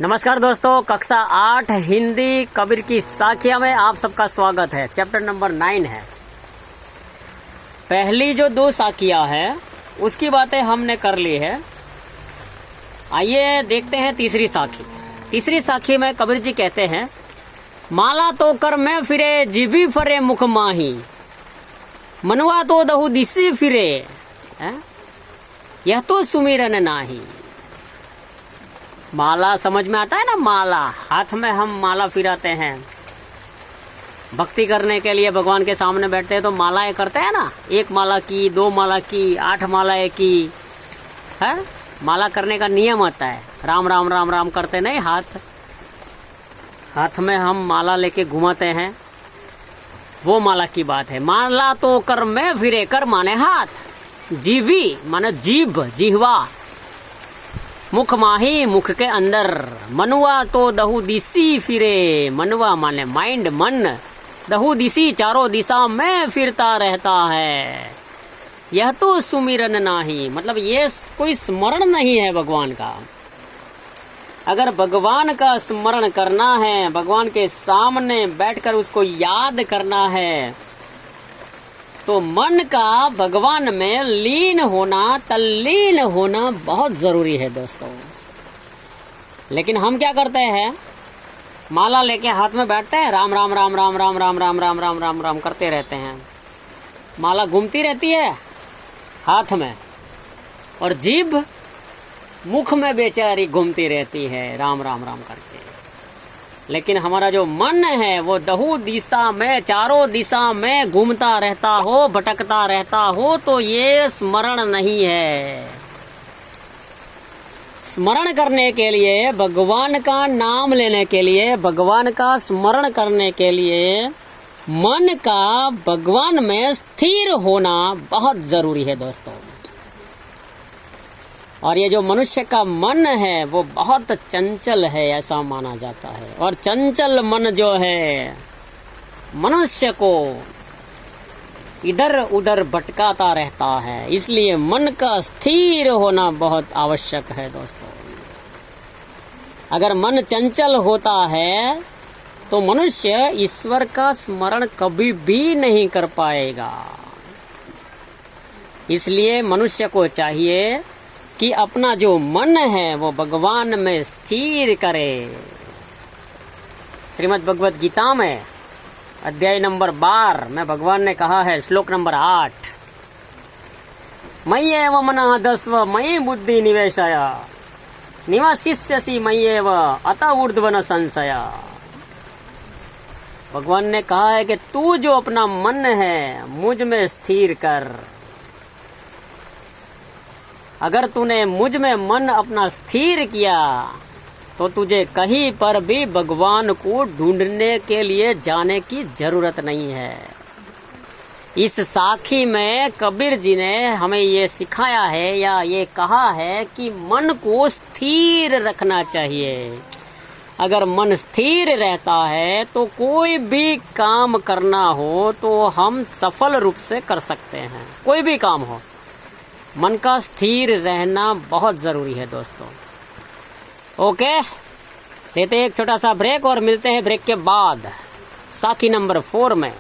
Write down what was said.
नमस्कार दोस्तों, कक्षा 8 हिंदी कबीर की साखिया में आप सबका स्वागत है। चैप्टर नंबर 9 है। पहली जो 2 साखियां है उसकी बातें हमने कर ली है। आइए देखते हैं तीसरी साखी। तीसरी साखी में कबीर जी कहते हैं, माला तो कर में फिरे जीभी फरे मुख माही, मनुआ तो दहु दिसी फिरे यह तो सुमिरन नाही। माला समझ में आता है ना, माला हाथ में हम माला फिराते हैं। भक्ति करने के लिए भगवान के सामने बैठते हैं तो मालाएं करते हैं ना, 1 माला की, 2 माला की, 8 मालाएं की है। माला करने का नियम आता है, राम राम राम राम करते नहीं, हाथ में हम माला लेके घुमाते हैं, वो माला की बात है। माला तो कर में फिरे, कर माने हाथ, जीवी माने जीभ, जिह्वा, मुख माही मुख के अंदर, मनुआ तो दहु दिसी फिरे, मनुआ माने माइंड, मन, दहु दिसी चारों दिशा में फिरता रहता है। यह तो सुमिरन नाही, मतलब ये कोई स्मरण नहीं है भगवान का। अगर भगवान का स्मरण करना है, भगवान के सामने बैठकर उसको याद करना है, तो मन का भगवान में लीन होना, तल्लीन होना बहुत जरूरी है दोस्तों। लेकिन हम क्या करते हैं, माला लेके हाथ में बैठते हैं, राम राम राम राम राम राम राम राम राम राम राम करते रहते हैं। माला घूमती रहती है हाथ में और जीभ मुख में बेचारी घूमती रहती है राम राम राम करके। लेकिन हमारा जो मन है वो दहु दिशा में, चारों दिशा में घूमता रहता हो, भटकता रहता हो, तो ये स्मरण नहीं है। स्मरण करने के लिए, भगवान का नाम लेने के लिए, भगवान का स्मरण करने के लिए मन का भगवान में स्थिर होना बहुत जरूरी है दोस्तों। और ये जो मनुष्य का मन है वो बहुत चंचल है, ऐसा माना जाता है। और चंचल मन जो है मनुष्य को इधर उधर भटकाता रहता है, इसलिए मन का स्थिर होना बहुत आवश्यक है दोस्तों। अगर मन चंचल होता है तो मनुष्य ईश्वर का स्मरण कभी भी नहीं कर पाएगा। इसलिए मनुष्य को चाहिए कि अपना जो मन है वो भगवान में स्थिर करे। श्रीमद् भगवत गीता में अध्याय नंबर 12 में भगवान ने कहा है, श्लोक नंबर 8, मय्येव मनः दस्व मयि बुद्धि निवेशय, निवसिष्यसि मय्येव अत ऊर्ध्वन संशय। भगवान ने कहा है कि तू जो अपना मन है मुझ में स्थिर कर। अगर तूने मुझ में मन अपना स्थिर किया तो तुझे कहीं पर भी भगवान को ढूंढने के लिए जाने की जरूरत नहीं है। इस साखी में कबीर जी ने हमें ये सिखाया है या ये कहा है कि मन को स्थिर रखना चाहिए। अगर मन स्थिर रहता है तो कोई भी काम करना हो तो हम सफल रूप से कर सकते हैं। कोई भी काम हो, मन का स्थिर रहना बहुत जरूरी है दोस्तों। ओके, लेते हैं एक छोटा सा ब्रेक और मिलते हैं ब्रेक के बाद साखी नंबर 4 में।